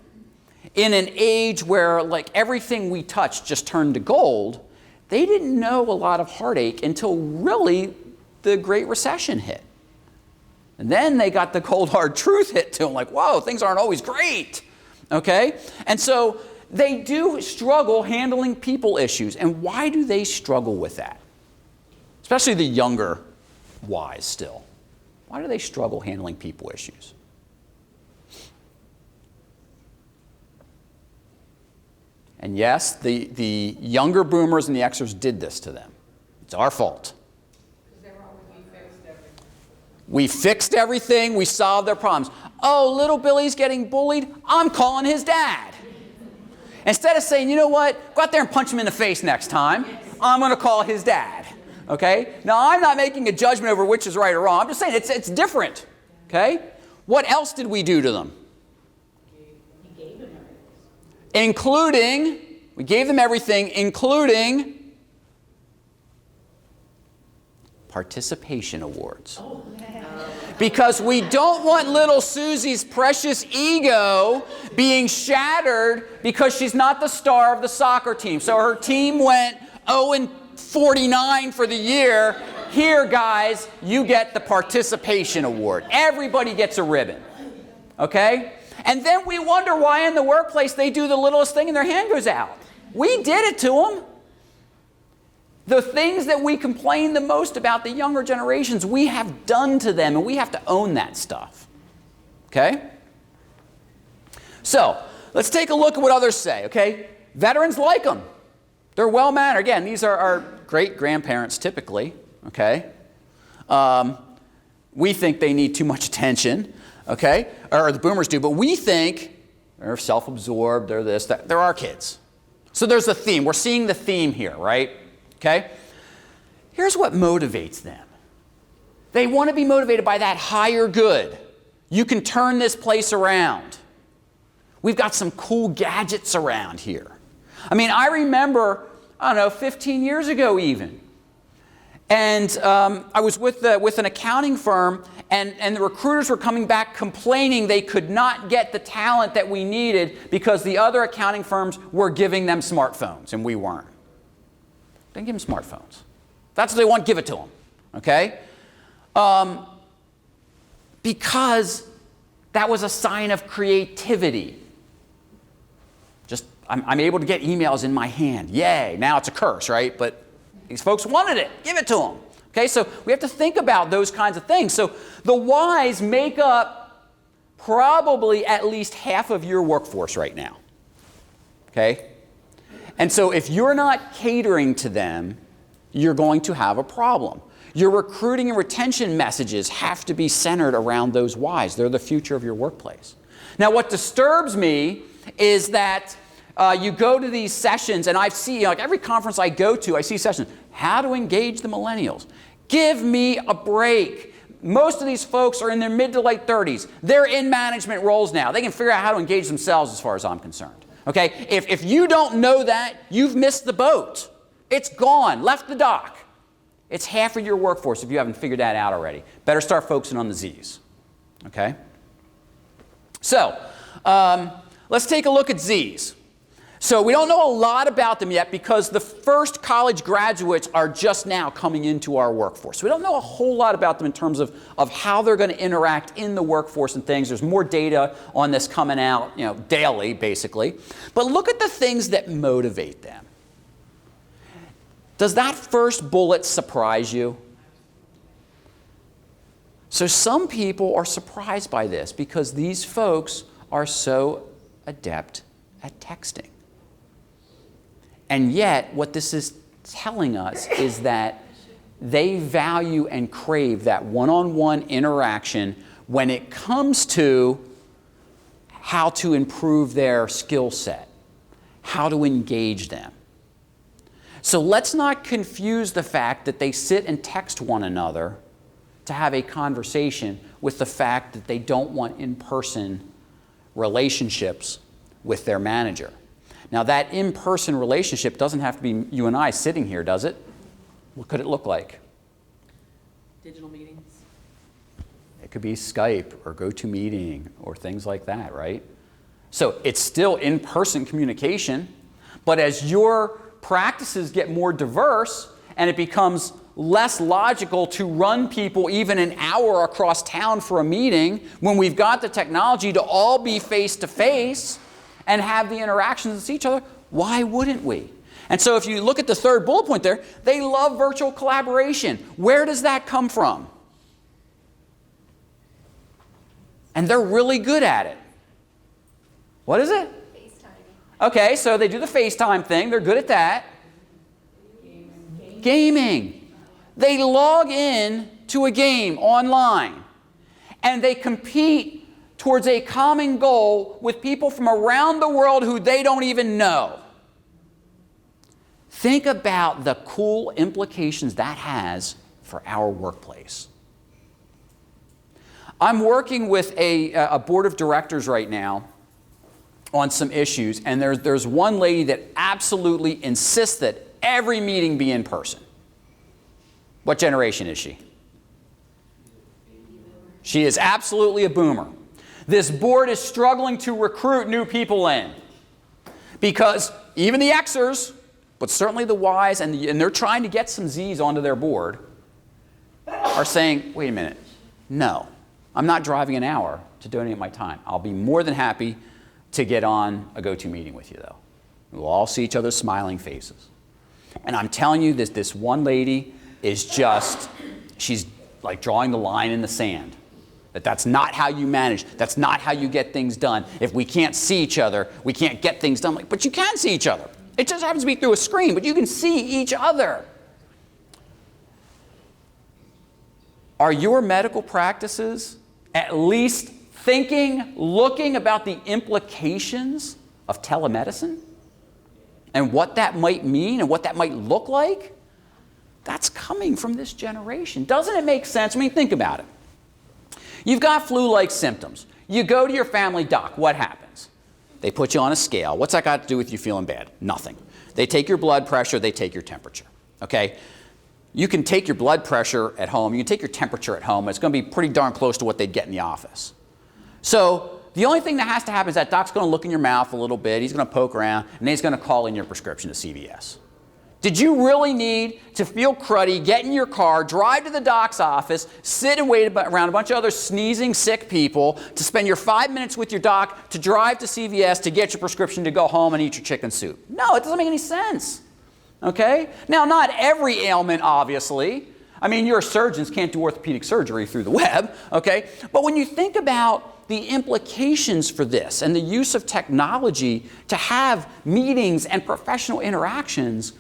in an age where like everything we touched just turned to gold, they didn't know a lot of heartache until really the Great Recession hit. And then they got the cold hard truth hit to them, like, whoa, things aren't always great. Okay? And so they do struggle handling people issues. And why do they struggle with that? Especially the younger wise still. Why do they struggle handling people issues? And yes, the younger boomers and the Xers did this to them. It's our fault. We fixed everything. We solved their problems. Oh, little Billy's getting bullied. I'm calling his dad. Instead of saying, you know what, go out there and punch him in the face next time, I'm going to call his dad. Okay? Now, I'm not making a judgment over which is right or wrong. I'm just saying it's different. Okay? What else did we do to them? We gave them everything, including participation awards. Because we don't want little Susie's precious ego being shattered because she's not the star of the soccer team. So her team went 0-49 for the year. Here, guys, you get the participation award. Everybody gets a ribbon. Okay? And then we wonder why in the workplace they do the littlest thing and their hand goes out. We did it to them. The things that we complain the most about the younger generations, we have done to them, and we have to own that stuff. Okay? So, let's take a look at what others say, okay? Veterans like them. They're well-mannered. Again, these are our great-grandparents typically, okay? We think they need too much attention, okay? Or the boomers do, but we think they're self-absorbed, they're this, that. They're our kids. So there's a theme. We're seeing the theme here, right? Okay? Here's what motivates them. They want to be motivated by that higher good. You can turn this place around. We've got some cool gadgets around here. I mean, I remember, 15 years ago even. And I was with an accounting firm, and the recruiters were coming back complaining they could not get the talent that we needed because the other accounting firms were giving them smartphones, and we weren't. Didn't give them smartphones. If that's what they want, give it to them. Okay? Because that was a sign of creativity. Just, I'm able to get emails in my hand. Yay. Now it's a curse, right? But these folks wanted it. Give it to them. Okay? So we have to think about those kinds of things. So the wise make up probably at least half of your workforce right now. Okay? And so if you're not catering to them, you're going to have a problem. Your recruiting and retention messages have to be centered around those whys. They're the future of your workplace. Now, what disturbs me is that you go to these sessions, and I've seen, like every conference I go to, I see sessions, how to engage the millennials. Give me a break. Most of these folks are in their mid to late 30s. They're in management roles now. They can figure out how to engage themselves as far as I'm concerned. Okay? If you don't know that, you've missed the boat. It's gone, left the dock. It's half of your workforce if you haven't figured that out already. Better start focusing on the Z's. Okay? So, let's take a look at Z's. So we don't know a lot about them yet because the first college graduates are just now coming into our workforce. We don't know a whole lot about them in terms of how they're going to interact in the workforce and things. There's more data on this coming out, daily, basically. But look at the things that motivate them. Does that first bullet surprise you? So some people are surprised by this because these folks are so adept at texting. And yet, what this is telling us is that they value and crave that one-on-one interaction when it comes to how to improve their skill set, how to engage them. So let's not confuse the fact that they sit and text one another to have a conversation with the fact that they don't want in-person relationships with their manager. Now, that in-person relationship doesn't have to be you and I sitting here, does it? What could it look like? Digital meetings. It could be Skype or GoToMeeting or things like that, right? So it's still in-person communication, but as your practices get more diverse and it becomes less logical to run people even an hour across town for a meeting when we've got the technology to all be face-to-face and have the interactions and see each other, why wouldn't we? And so if you look at the third bullet point there, they love virtual collaboration. Where does that come from? And they're really good at it. What is it? FaceTime. Okay, so they do the FaceTime thing. They're good at that. Gaming. They log in to a game online, and they compete towards a common goal with people from around the world who they don't even know. Think about the cool implications that has for our workplace. I'm working with a board of directors right now on some issues, and there's one lady that absolutely insists that every meeting be in person. What generation is she? She is absolutely a boomer. This board is struggling to recruit new people in because even the Xers, but certainly the Ys, and they're trying to get some Zs onto their board, are saying, wait a minute, no, I'm not driving an hour to donate my time. I'll be more than happy to get on a GoToMeeting with you, though. We'll all see each other's smiling faces. And I'm telling you, this one lady is just, she's like drawing the line in the sand. That's not how you manage. That's not how you get things done. If we can't see each other, we can't get things done. But you can see each other. It just happens to be through a screen, but you can see each other. Are your medical practices at least thinking, looking about the implications of telemedicine and what that might mean and what that might look like? That's coming from this generation. Doesn't it make sense? I mean, think about it. You've got flu-like symptoms. You go to your family doc. What happens? They put you on a scale. What's that got to do with you feeling bad? Nothing. They take your blood pressure. They take your temperature. Okay? You can take your blood pressure at home. You can take your temperature at home. It's going to be pretty darn close to what they'd get in the office. So the only thing that has to happen is that doc's going to look in your mouth a little bit. He's going to poke around, and then he's going to call in your prescription to CVS. Did you really need to feel cruddy, get in your car, drive to the doc's office, sit and wait around a bunch of other sneezing, sick people to spend your 5 minutes with your doc to drive to CVS to get your prescription to go home and eat your chicken soup? No, it doesn't make any sense. Okay? Now, not every ailment, obviously. I mean, your surgeons can't do orthopedic surgery through the web, okay? But when you think about the implications for this and the use of technology to have meetings and professional interactions,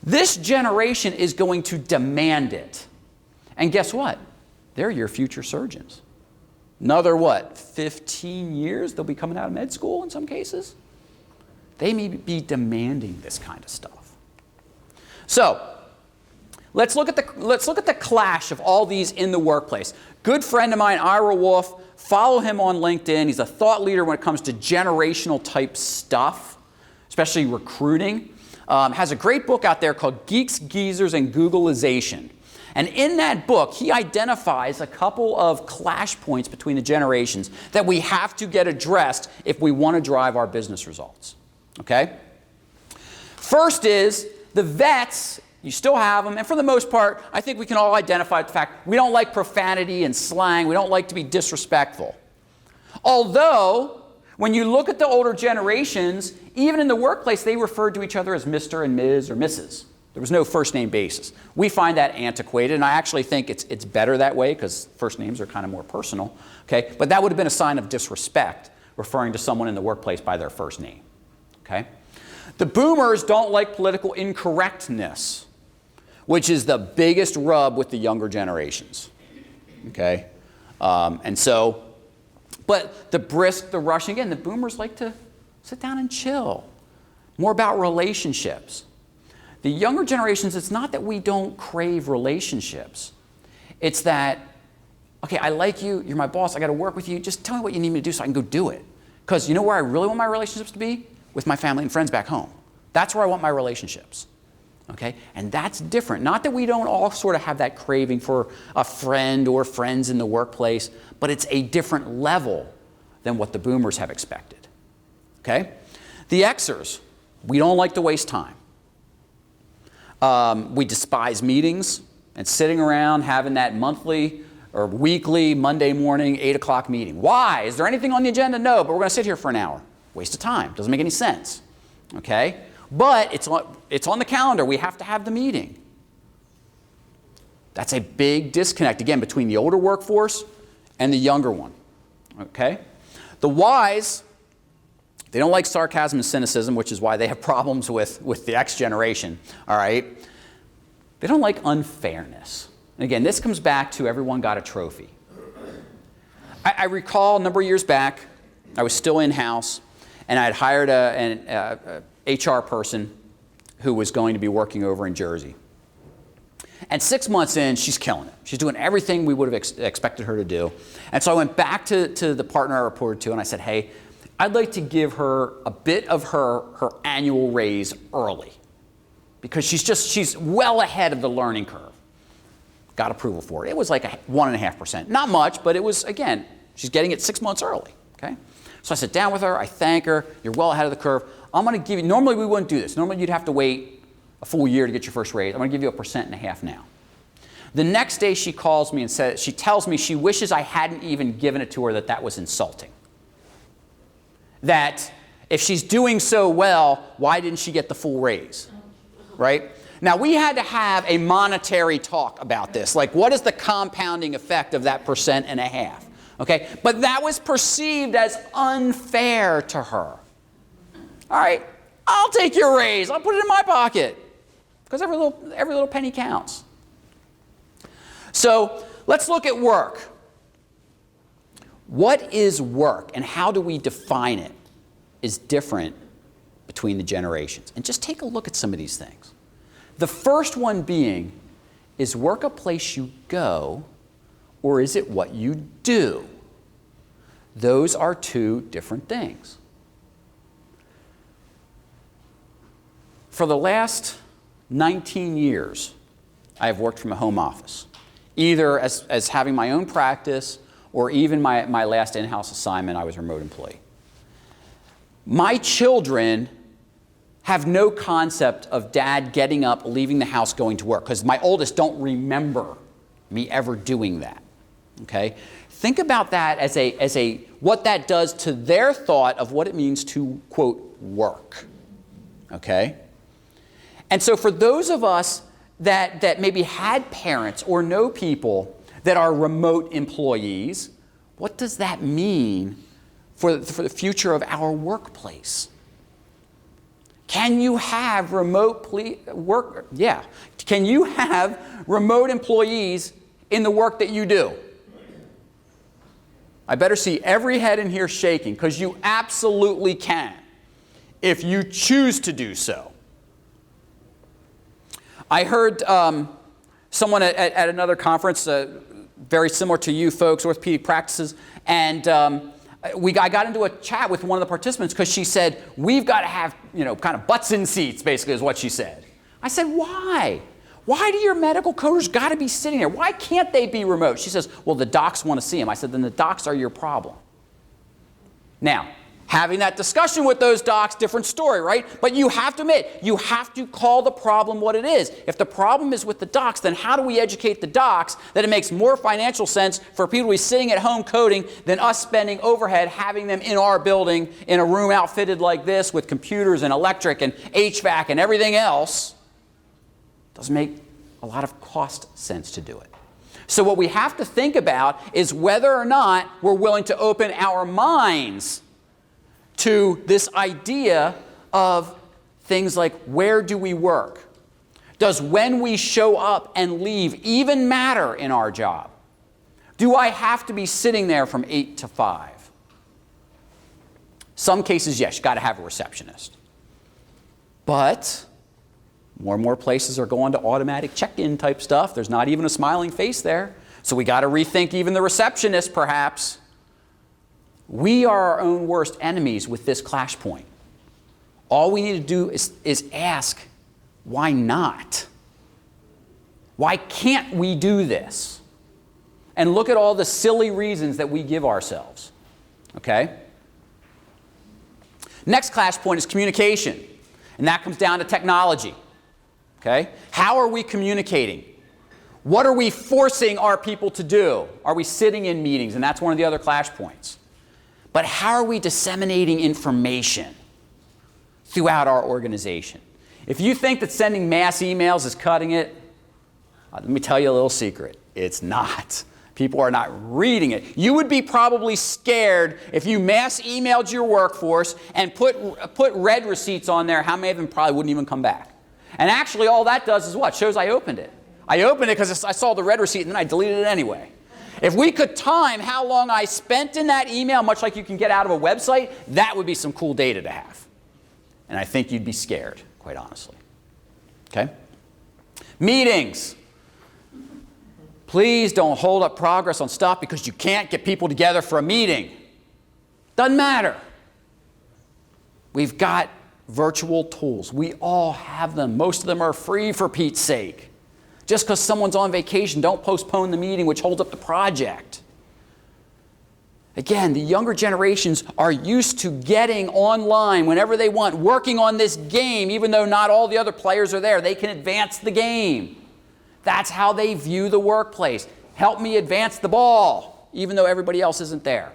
this generation is going to demand it. And guess what? They're your future surgeons. Another, 15 years they'll be coming out of med school in some cases? They may be demanding this kind of stuff. So, let's look at the clash of all these in the workplace. Good friend of mine, Ira Wolf, follow him on LinkedIn. He's a thought leader when it comes to generational type stuff, especially recruiting. Has a great book out there called Geeks, Geezers, and Googleization. And in that book, he identifies a couple of clash points between the generations that we have to get addressed if we want to drive our business results. Okay? First is the vets, you still have them, and for the most part, I think we can all identify the fact we don't like profanity and slang. We don't like to be disrespectful. Although, when you look at the older generations, even in the workplace, they referred to each other as Mr. and Ms. or Mrs. There was no first name basis. We find that antiquated, and I actually think it's better that way because first names are kind of more personal. Okay? But that would have been a sign of disrespect, referring to someone in the workplace by their first name. Okay? The boomers don't like political incorrectness, which is the biggest rub with the younger generations. Okay? But the brisk, the rushing, again, the boomers like to sit down and chill. More about relationships. The younger generations, it's not that we don't crave relationships. It's that, okay, I like you, you're my boss, I got to work with you, just tell me what you need me to do so I can go do it. Because you know where I really want my relationships to be? With my family and friends back home. That's where I want my relationships. Okay? And that's different. Not that we don't all sort of have that craving for a friend or friends in the workplace, but it's a different level than what the boomers have expected. Okay? The Xers, we don't like to waste time. We despise meetings and sitting around having that monthly or weekly Monday morning 8 o'clock meeting. Why? Is there anything on the agenda? No, but we're going to sit here for an hour. Waste of time. Doesn't make any sense. Okay? But it's on the calendar. We have to have the meeting. That's a big disconnect, again, between the older workforce and the younger one. Okay? The Ys, they don't like sarcasm and cynicism, which is why they have problems with the X generation. All right? They don't like unfairness. And again, this comes back to everyone got a trophy. I recall a number of years back, I was still in-house, and I had hired an HR person who was going to be working over in Jersey. And 6 months in, she's killing it. She's doing everything we would have expected her to do. And so I went back to the partner I reported to, and I said, hey, I'd like to give her a bit of her annual raise early. Because she's well ahead of the learning curve. Got approval for it. It was like 1.5%. Not much, but it was, again, she's getting it 6 months early. Okay? So I sit down with her, I thank her, you're well ahead of the curve. I'm going to give you, normally we wouldn't do this. Normally you'd have to wait a full year to get your first raise. I'm going to give you 1.5% now. The next day she calls me and she tells me she wishes I hadn't even given it to her, that was insulting. That if she's doing so well, why didn't she get the full raise? Right? Now we had to have a monetary talk about this. Like, what is the compounding effect of that 1.5%? Okay? But that was perceived as unfair to her. All right, I'll take your raise. I'll put it in my pocket. Because every little penny counts. So let's look at work. What is work and how do we define it is different between the generations. And just take a look at some of these things. The first one being, is work a place you go or is it what you do? Those are two different things. For the last 19 years, I have worked from a home office, either as having my own practice or even my last in-house assignment, I was a remote employee. My children have no concept of dad getting up, leaving the house, going to work, because my oldest don't remember me ever doing that. Okay? Think about that as what that does to their thought of what it means to, quote, work. Okay? And so for those of us that maybe had parents or know people that are remote employees, what does that mean for the future of our workplace? Can you have remote work? Yeah. Can you have remote employees in the work that you do? I better see every head in here shaking, because you absolutely can if you choose to do so. I heard someone at another conference, very similar to you folks, orthopedic practices, and I got into a chat with one of the participants because she said, we've got to have, kind of butts in seats, basically is what she said. I said, why? Why do your medical coders got to be sitting there? Why can't they be remote? She says, well, the docs want to see them. I said, then the docs are your problem. Now, having that discussion with those docs, different story, right? But you have to admit, you have to call the problem what it is. If the problem is with the docs, then how do we educate the docs that it makes more financial sense for people to be sitting at home coding than us spending overhead having them in our building in a room outfitted like this with computers and electric and HVAC and everything else? Doesn't make a lot of cost sense to do it. So what we have to think about is whether or not we're willing to open our minds to this idea of things like, where do we work? Does when we show up and leave even matter in our job? Do I have to be sitting there from 8 to 5? Some cases, yes, you've got to have a receptionist. But more and more places are going to automatic check-in type stuff. There's not even a smiling face there. So we got to rethink even the receptionist, perhaps. We are our own worst enemies with this clash point. All we need to do is ask, why not? Why can't we do this? And look at all the silly reasons that we give ourselves. Okay? Next clash point is communication. And that comes down to technology. Okay? How are we communicating? What are we forcing our people to do? Are we sitting in meetings? And that's one of the other clash points. But how are we disseminating information throughout our organization? If you think that sending mass emails is cutting it, let me tell you a little secret. It's not. People are not reading it. You would be probably scared if you mass emailed your workforce and put red receipts on there. How many of them probably wouldn't even come back? And actually all that does is what? Shows I opened it. I opened it because I saw the red receipt and then I deleted it anyway. If we could time how long I spent in that email, much like you can get out of a website, that would be some cool data to have. And I think you'd be scared, quite honestly. Okay? Meetings. Please don't hold up progress on stuff because you can't get people together for a meeting. Doesn't matter. We've got virtual tools. We all have them. Most of them are free, for Pete's sake. Just because someone's on vacation, don't postpone the meeting, which holds up the project. Again, the younger generations are used to getting online whenever they want, working on this game, even though not all the other players are there. They can advance the game. That's how they view the workplace. Help me advance the ball, even though everybody else isn't there.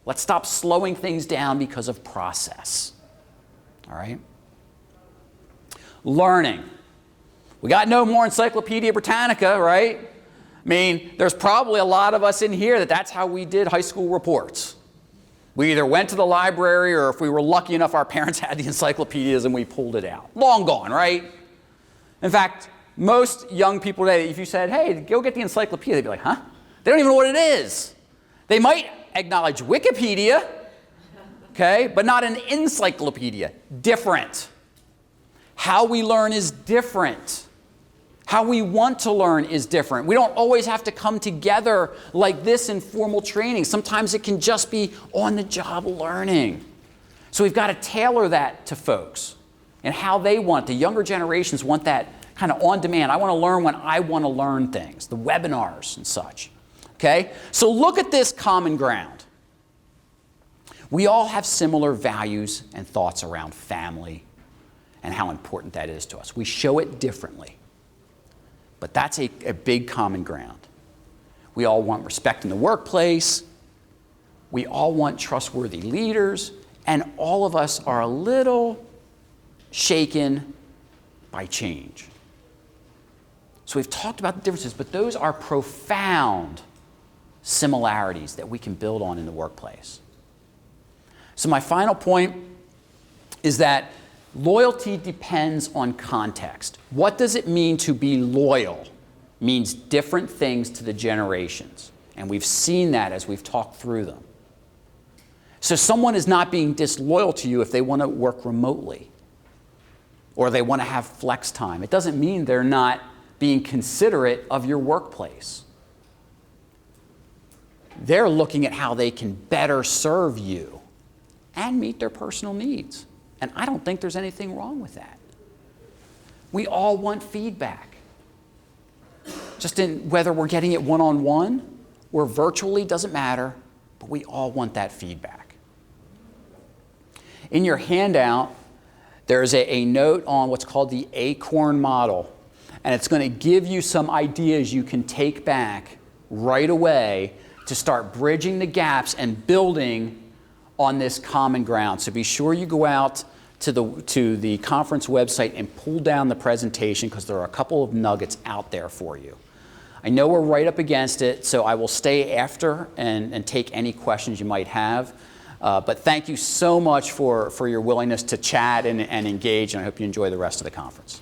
Let's stop slowing things down because of process. All right? Learning. We got no more Encyclopedia Britannica, right? I mean, there's probably a lot of us in here that's how we did high school reports. We either went to the library or if we were lucky enough, our parents had the encyclopedias and we pulled it out. Long gone, right? In fact, most young people today, if you said, hey, go get the encyclopedia, they'd be like, huh? They don't even know what it is. They might acknowledge Wikipedia, okay, but not an encyclopedia. Different. How we learn is different. How we want to learn is different. We don't always have to come together like this in formal training. Sometimes it can just be on-the-job learning. So we've got to tailor that to folks and how they want. The younger generations want that kind of on-demand. I want to learn when I want to learn things, the webinars and such. Okay? So look at this common ground. We all have similar values and thoughts around family and how important that is to us. We show it differently. But that's a big common ground. We all want respect in the workplace. We all want trustworthy leaders. And all of us are a little shaken by change. So we've talked about the differences, but those are profound similarities that we can build on in the workplace. So my final point is that loyalty depends on context. What does it mean to be loyal means different things to the generations. And we've seen that as we've talked through them. So someone is not being disloyal to you if they want to work remotely or they want to have flex time. It doesn't mean they're not being considerate of your workplace. They're looking at how they can better serve you and meet their personal needs. And I don't think there's anything wrong with that. We all want feedback. Just in whether we're getting it one-on-one or virtually, doesn't matter, but we all want that feedback. In your handout, there's a note on what's called the ACORN model, and it's going to give you some ideas you can take back right away to start bridging the gaps and building on this common ground. So be sure you go out to the conference website and pull down the presentation, because there are a couple of nuggets out there for you. I know we're right up against it, so I will stay after and take any questions you might have. But thank you so much for your willingness to chat and engage, and I hope you enjoy the rest of the conference.